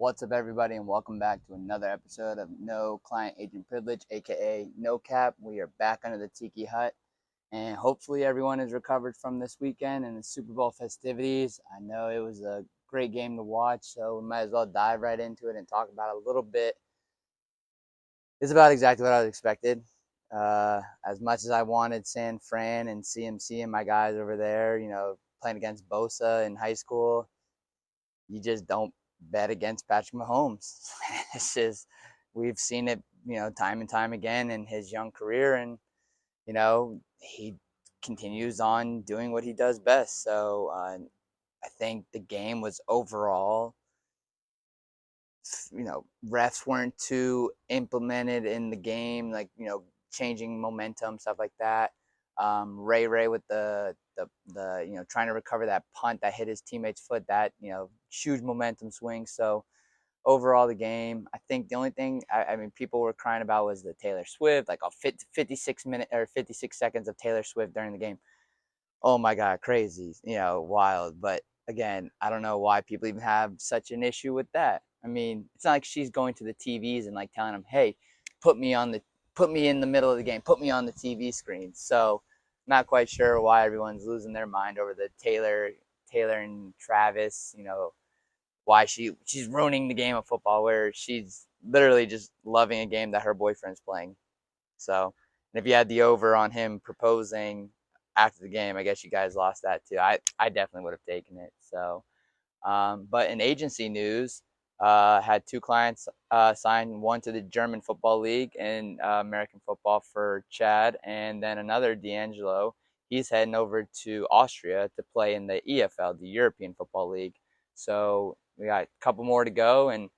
What's up, everybody, and welcome back to another episode of No Client Agent Privilege, aka No Cap. We are back under the Tiki Hut, and hopefully, everyone is recovered from this weekend and the Super Bowl festivities. I know it was a great game to watch, so we might as well dive right into it and talk about a little bit. It's about exactly what I was expected. As much as I wanted San Fran and CMC and my guys over there, playing against Bosa in high school, you just don't bet against Patrick Mahomes. It's just we've seen it, time and time again in his young career, and he continues on doing what he does best. So I think the game was overall, refs weren't too implemented in the game, like changing momentum, stuff like that. Ray with the trying to recover that punt that hit his teammate's foot, that huge momentum swing. So overall, the game, I think the only thing I mean people were crying about was the Taylor Swift, like a 56 minute or 56 seconds of Taylor Swift during the game. Oh my God, crazy, wild. But again, I don't know why people even have such an issue with that. I mean, it's not like she's going to the TVs and like telling them, "Hey, put me on the put me in the middle of the game, put me on the TV screen." So, not quite sure why everyone's losing their mind over the Taylor and Travis. Why she's ruining the game of football, where she's literally just loving a game that her boyfriend's playing. So, and if you had the over on him proposing after the game, I guess you guys lost that too. I definitely would have taken it. So, but in agency news, had two clients sign, one to the German Football League and American football for Chad, and then another, D'Angelo. He's heading over to Austria to play in the EFL, the European Football League. So we got a couple more to go, and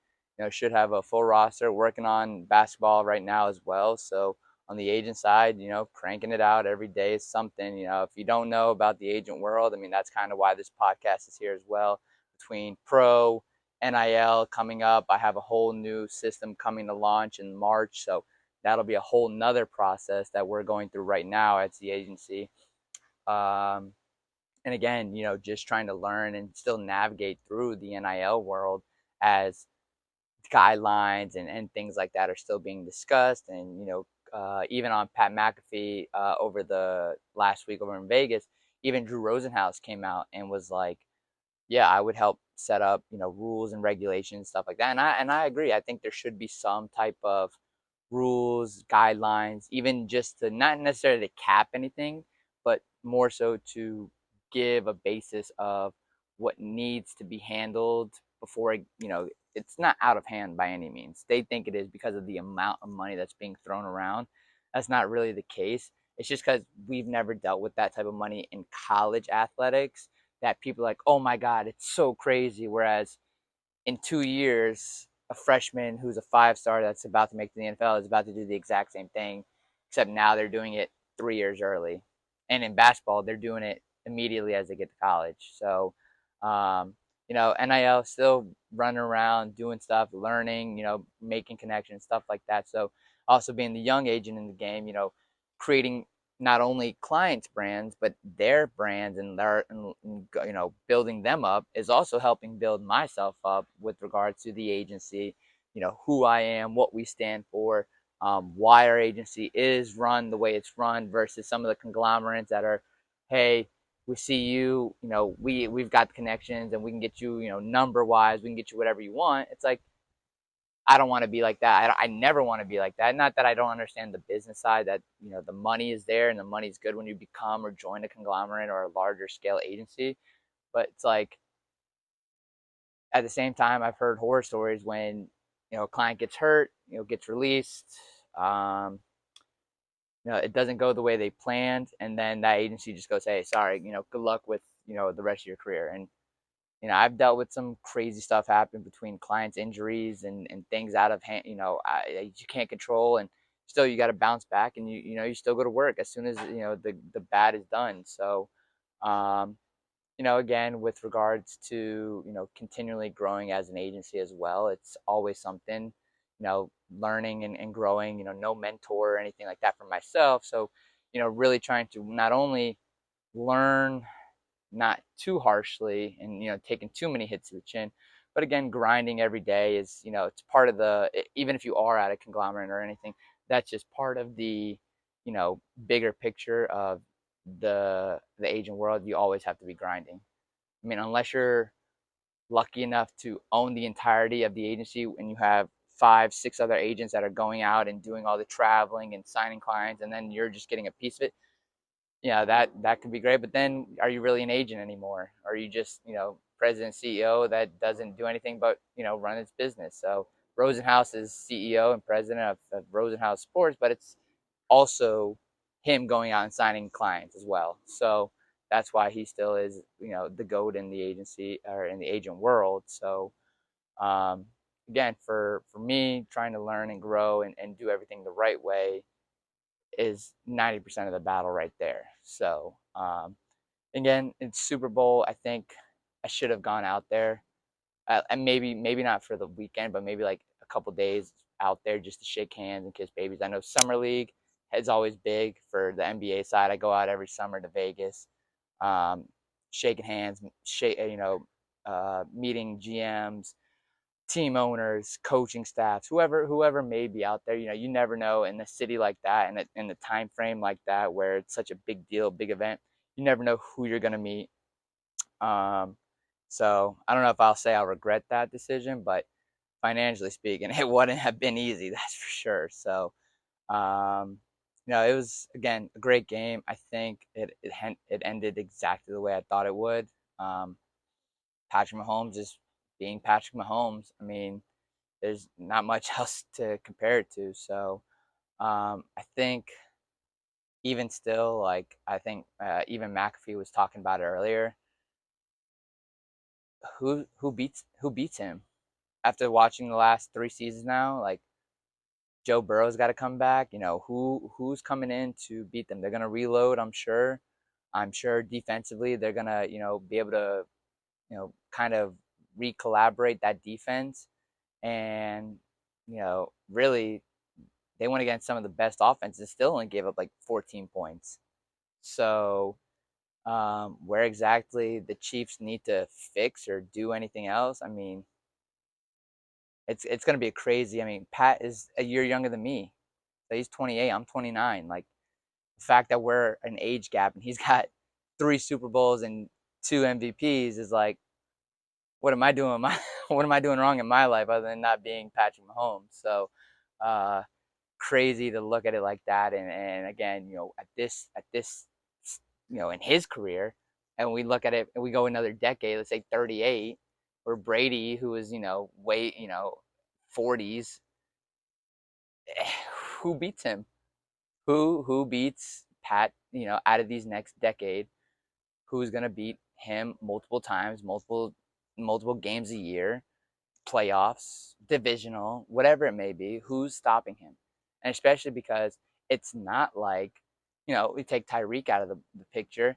should have a full roster. Working on basketball right now as well. So on the agent side, cranking it out every day is something. If you don't know about the agent world, I mean, that's kind of why this podcast is here as well. Between pro, NIL coming up, I have a whole new system coming to launch in March. So that'll be a whole nother process that we're going through right now at the agency. And again, just trying to learn and still navigate through the NIL world as guidelines and things like that are still being discussed. And, even on Pat McAfee over the last week over in Vegas, even Drew Rosenhaus came out and was like, yeah, I would help set up, rules and regulations, stuff like that. And I agree. I think there should be some type of rules, guidelines, even just to not necessarily to cap anything, but more so to give a basis of what needs to be handled before it's not out of hand by any means. They think it is because of the amount of money that's being thrown around. That's not really the case. It's just because we've never dealt with that type of money in college athletics that people are like, oh my God, it's so crazy. Whereas in 2 years, a freshman who's a 5-star that's about to make the NFL is about to do the exact same thing, except now they're doing it 3 years early. And in basketball, they're doing it immediately as they get to college. So, NIL still running around, doing stuff, learning, making connections, stuff like that. So, also being the young agent in the game, creating not only clients' brands but their brands and their building them up is also helping build myself up with regards to the agency. Who I am, what we stand for, why our agency is run the way it's run versus some of the conglomerates that are, hey, we see you, we've got the connections and we can get you, number wise, we can get you whatever you want. It's like, I don't want to be like that. I never want to be like that. Not that I don't understand the business side, that, the money is there and the money's good when you become or join a conglomerate or a larger scale agency. But it's like, at the same time, I've heard horror stories when, a client gets hurt, gets released, it doesn't go the way they planned. And then that agency just goes, hey, sorry, good luck with, the rest of your career. And I've dealt with some crazy stuff happen between clients' injuries and things out of hand, you can't control, and still you got to bounce back, and you still go to work as soon as the bad is done. So, again, with regards to continually growing as an agency as well, it's always something, learning and growing. No mentor or anything like that for myself. So, really trying to not only learn not too harshly and taking too many hits to the chin, But again, grinding every day is, it's part of the, even if you are at a conglomerate or anything, that's just part of the, bigger picture of the agent world. You always have to be grinding. I mean, unless you're lucky enough to own the entirety of the agency and you have five, six other agents that are going out and doing all the traveling and signing clients, and then you're just getting a piece of it. Yeah, that could be great. But then, are you really an agent anymore? Or are you just, president CEO that doesn't do anything but, run its business? So Rosenhaus is CEO and president of Rosenhaus Sports, but it's also him going out and signing clients as well. So that's why he still is, the GOAT in the agency or in the agent world. So um, again, for me, trying to learn and grow and do everything the right way is 90% of the battle right there. So again, it's Super Bowl. I think I should have gone out there, and maybe not for the weekend, but maybe like a couple days out there just to shake hands and kiss babies. I know summer league is always big for the NBA side. I go out every summer to Vegas, um, shaking hands, meeting GMs, team owners, coaching staffs, whoever may be out there. You never know in a city like that and in the time frame like that where it's such a big deal, big event. You never know who you're gonna meet. Um, so I don't know if I'll say I'll regret that decision, but financially speaking, it wouldn't have been easy, that's for sure. So um, it was again a great game. I think it ended exactly the way I thought it would. Um, Patrick Mahomes is being Patrick Mahomes. I mean, there's not much else to compare it to. So I think even still, like I think even McAfee was talking about it earlier. Who beats him after watching the last three seasons now? Like Joe Burrow's got to come back. Who's coming in to beat them? They're gonna reload, I'm sure. I'm sure defensively they're gonna be able to kind of re-collaborate that defense and really they went against some of the best offenses, still only gave up like 14 points. So, where exactly the Chiefs need to fix or do anything else, I mean, it's going to be a crazy. I mean, Pat is a year younger than me. So he's 28, I'm 29. Like, the fact that we're an age gap and he's got three Super Bowls and two MVPs is like, what am I doing? What am I doing wrong in my life other than not being Patrick Mahomes? So, uh, crazy to look at it like that. And again, at this, in his career, and we look at it and we go another decade, let's say 38, or Brady, who is, way, 40s, who beats him? Who beats Pat, out of these next decade? Who's gonna beat him multiple times, multiple games a year, playoffs, divisional, whatever it may be? Who's stopping him? And especially because it's not like, we take Tyreek out of the picture.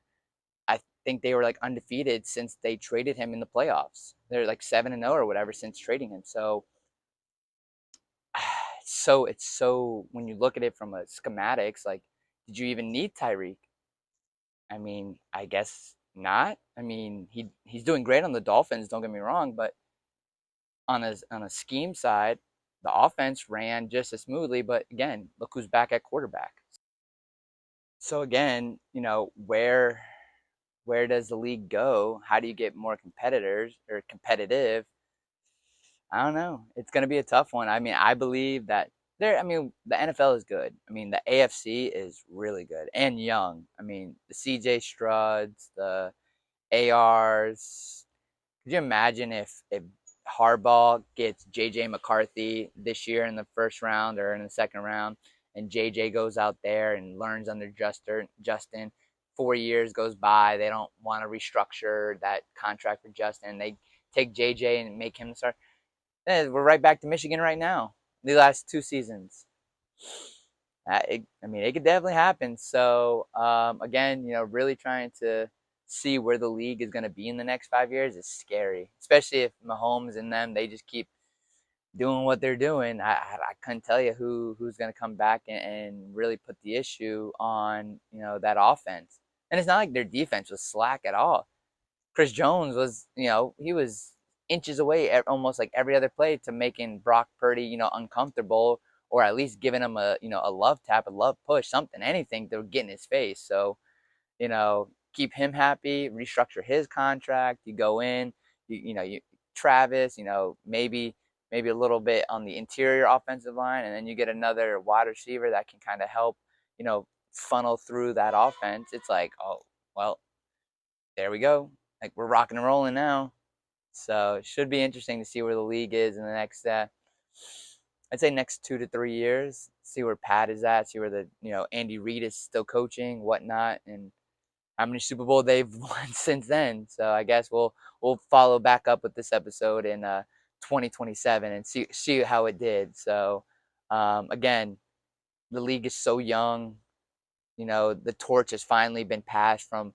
I think they were like undefeated since they traded him in the playoffs. They're like 7-0 or whatever since trading him. So it's so when you look at it from a schematics, like, did you even need Tyreek? I mean, I guess not. I mean, he's doing great on the Dolphins, don't get me wrong, but on a scheme side, the offense ran just as smoothly, but again, look who's back at quarterback. So again, where does the league go? How do you get more competitors or competitive? I don't know. It's going to be a tough one. I mean, I believe that I mean, the NFL is good. I mean, the AFC is really good and young. I mean, the CJ Strouds, the ARs. Could you imagine if Harbaugh gets JJ McCarthy this year in the first round or in the second round, and JJ goes out there and learns under Justin? 4 years goes by, they don't want to restructure that contract for Justin. They take JJ and make him the start. We're right back to Michigan right now. The last two seasons. I mean, it could definitely happen. So again, really trying to see where the league is going to be in the next 5 years is scary, especially if Mahomes and them they just keep doing what they're doing. I couldn't tell you who's going to come back and really put the issue on that offense. And it's not like their defense was slack at all. Chris Jones was he was inches away almost like every other play to making Brock Purdy, uncomfortable, or at least giving him a love tap, a love push, something, anything to get in his face. So, keep him happy, restructure his contract. You go in, you Travis, maybe a little bit on the interior offensive line, and then you get another wide receiver that can kind of help, funnel through that offense. It's like, oh, well, there we go. Like we're rocking and rolling now. So it should be interesting to see where the league is in the next, I'd say next 2 to 3 years. See where Pat is at. See where Andy Reid is still coaching, whatnot, and how many Super Bowl they've won since then. So I guess we'll follow back up with this episode in 2027 and see how it did. So again, the league is so young. The torch has finally been passed from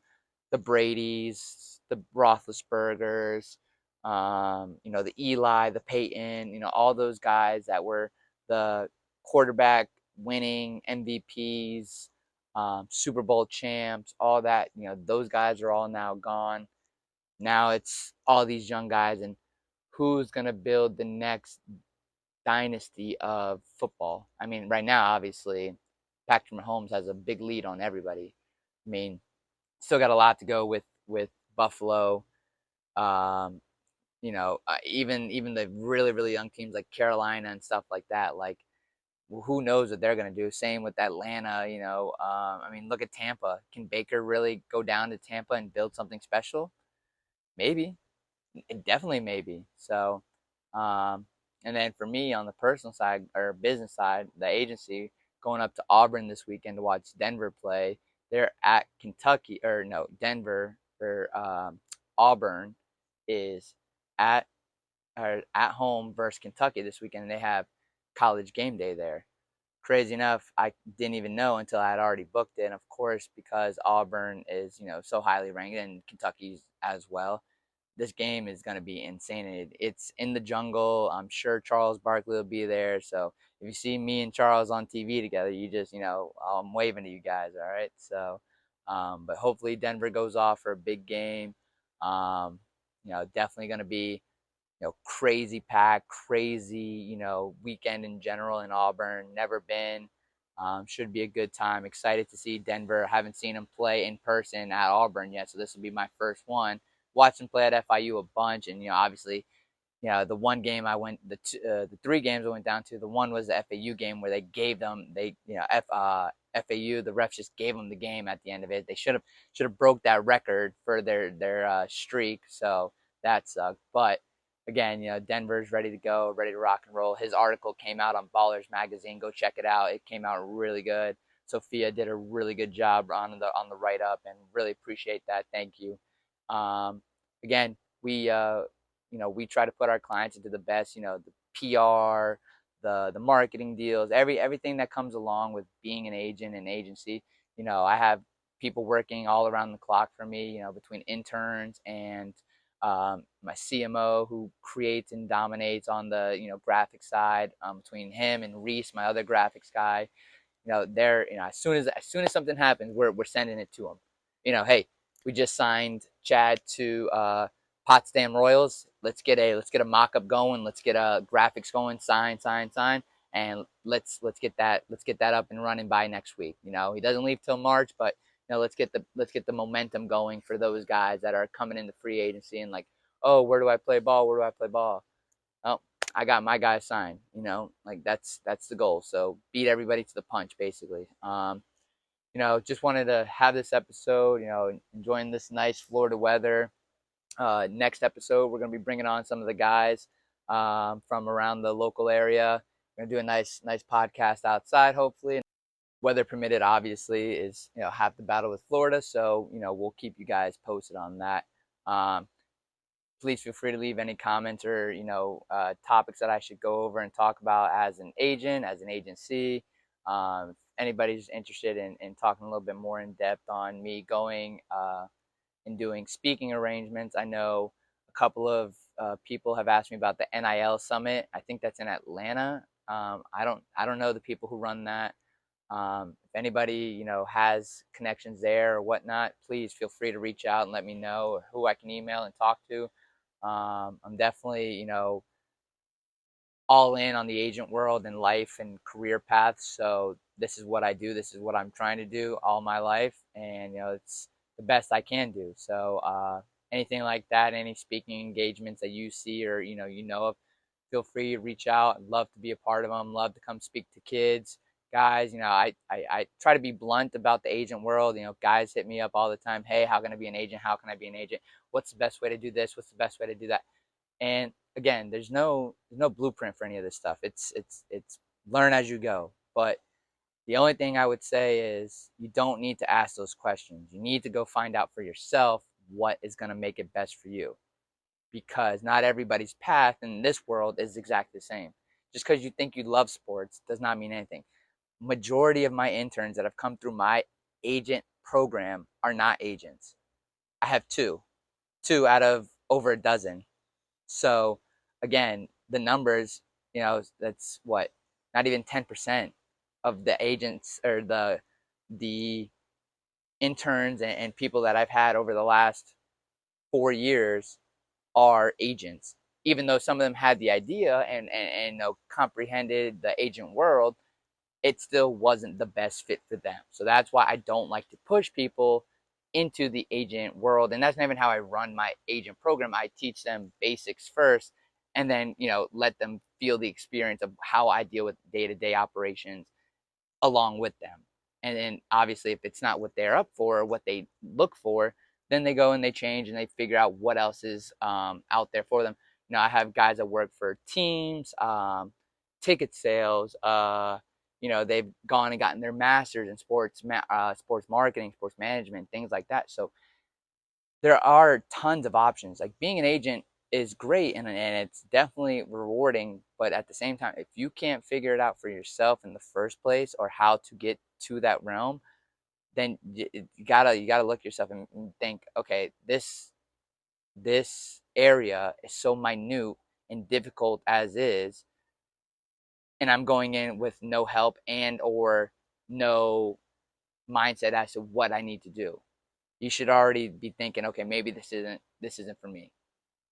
the Brady's, the Roethlisbergers, the Eli, the Peyton, all those guys that were the quarterback winning MVPs, Super Bowl champs, all that. Those guys are all now gone. Now it's all these young guys, and who's gonna build the next dynasty of football? I mean, right now, obviously, Patrick Mahomes has a big lead on everybody. I mean, still got a lot to go with Buffalo. Um, even the really really young teams like Carolina and stuff like that. Like, who knows what they're gonna do? Same with Atlanta. I mean, look at Tampa. Can Baker really go down to Tampa and build something special? Maybe. Definitely maybe. So, um, and then for me on the personal side or business side, the agency, going up to Auburn this weekend to watch Denver play. They're at Kentucky, or no, Denver, or Auburn is at at home versus Kentucky this weekend. And they have college game day there. Crazy enough, I didn't even know until I had already booked it. And of course, because Auburn is, so highly ranked, and Kentucky's as well, this game is going to be insane. It's in the jungle. I'm sure Charles Barkley will be there. So if you see me and Charles on TV together, you just, I'm waving to you guys. All right. So, but hopefully Denver goes off for a big game. Um, definitely going to be, crazy pack, crazy, weekend in general in Auburn. Never been. Should be a good time. Excited to see Denver. Haven't seen him play in person at Auburn yet, so this will be my first one. Watched him play at FIU a bunch, and obviously, the one game I went, the 3 games I went down to. The one was the FAU game where they gave them FAU, the refs just gave them the game at the end of it. They should have broke that record for their streak. So that sucked, but again, Denver's ready to go, ready to rock and roll. His article came out on Ballers Magazine. Go check it out. It came out really good. Sophia did a really good job on the write up, and really appreciate that. Thank you. Again, we try to put our clients into the best. The PR, the marketing deals, everything that comes along with being an agent and agency. I have people working all around the clock for me. Between interns and my CMO, who creates and dominates on the graphic side, between him and Reese, my other graphics guy. They're as soon as something happens, we're sending it to them. Hey, we just signed Chad to Potsdam Royals. Let's get a mock up going. Let's get a graphics going. Sign, and let's get that up and running by next week. He doesn't leave till March, but let's get the momentum going for those guys that are coming into free agency and like, oh, where do I play ball? Where do I play ball? Oh, I got my guy signed. Like that's the goal. So beat everybody to the punch, basically. Just wanted to have this episode. Enjoying this nice Florida weather. Next episode, we're gonna be bringing on some of the guys from around the local area. We're gonna do a nice podcast outside, hopefully. Weather permitted, obviously, is half the battle with Florida. So we'll keep you guys posted on that. Please feel free to leave any comments or topics that I should go over and talk about as an agent, as an agency. If anybody's interested in talking a little bit more in depth on me going and doing speaking arrangements, I know a couple of people have asked me about the NIL summit. I think that's in Atlanta. I don't know the people who run that. If anybody has connections there or whatnot, please feel free to reach out and let me know who I can email and talk to. I'm definitely, all in on the agent world and life and career paths. So this is what I do. This is what I'm trying to do all my life, and it's the best I can do. So anything like that, any speaking engagements that you see or of, feel free to reach out. I'd love to be a part of them. Love to come speak to kids, guys. I try to be blunt about the agent world. Guys hit me up all the time. Hey, how can I be an agent? How can I be an agent? What's the best way to do this? What's the best way to do that? And again, there's no blueprint for any of this stuff. It's learn as you go. But the only thing I would say is you don't need to ask those questions. You need to go find out for yourself what is going to make it best for you, because not everybody's path in this world is exactly the same. Just because you think you love sports does not mean anything. Majority of my interns that have come through my agent program are not agents. I have two out of over a dozen. So again, the numbers, that's what, not even 10% of the agents or the interns and people that I've had over the last 4 years are agents. Even though some of them had the idea and comprehended the agent world, it still wasn't the best fit for them. So that's why I don't like to push people into the agent world. And that's not even how I run my agent program. I teach them basics first and then, let them feel the experience of how I deal with day-to-day operations along with them. And then obviously if it's not what they're up for or what they look for, then they go and they change and they figure out what else is out there for them. I have guys that work for teams, ticket sales, they've gone and gotten their masters in sports marketing, sports management, things like that. So there are tons of options. Like being an agent is great and it's definitely rewarding, but at the same time, if you can't figure it out for yourself in the first place or how to get to that realm, then you gotta look yourself and think, okay, this area is so minute and difficult as is, and I'm going in with no help and or no mindset as to what I need to do. You should already be thinking, okay, maybe this isn't for me.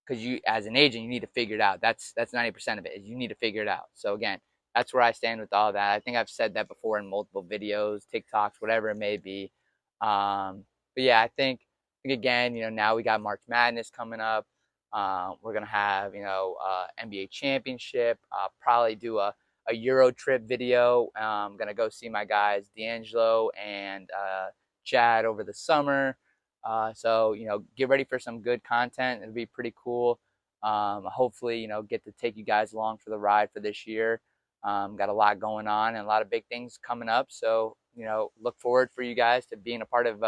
Because you, as an agent, you need to figure it out. That's 90% of it. Is you need to figure it out. So again, that's where I stand with all that. I think I've said that before in multiple videos, TikToks, whatever it may be. But yeah, I think again, now we got March Madness coming up. We're gonna have NBA championship. Probably do a Euro trip video. I'm gonna go see my guys D'Angelo and Chad over the summer. So get ready for some good content. It'll be pretty cool. Hopefully, get to take you guys along for the ride for this year. Got a lot going on and a lot of big things coming up. So look forward for you guys to being a part of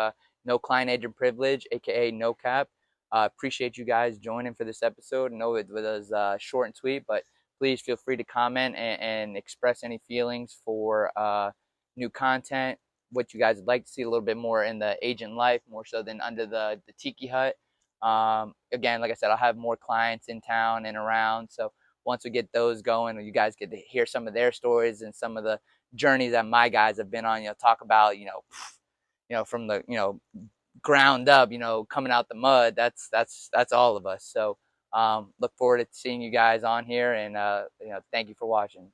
No Client Agent Privilege, aka No Cap. Appreciate you guys joining for this episode. I know it was short and sweet, but please feel free to comment and express any feelings for new content, what you guys would like to see a little bit more in the agent life, more so than under the tiki hut. Again, like I said, I'll have more clients in town and around. So once we get those going, you guys get to hear some of their stories and some of the journeys that my guys have been on. Talk about from the ground up, coming out the mud. That's all of us. So look forward to seeing you guys on here, and thank you for watching.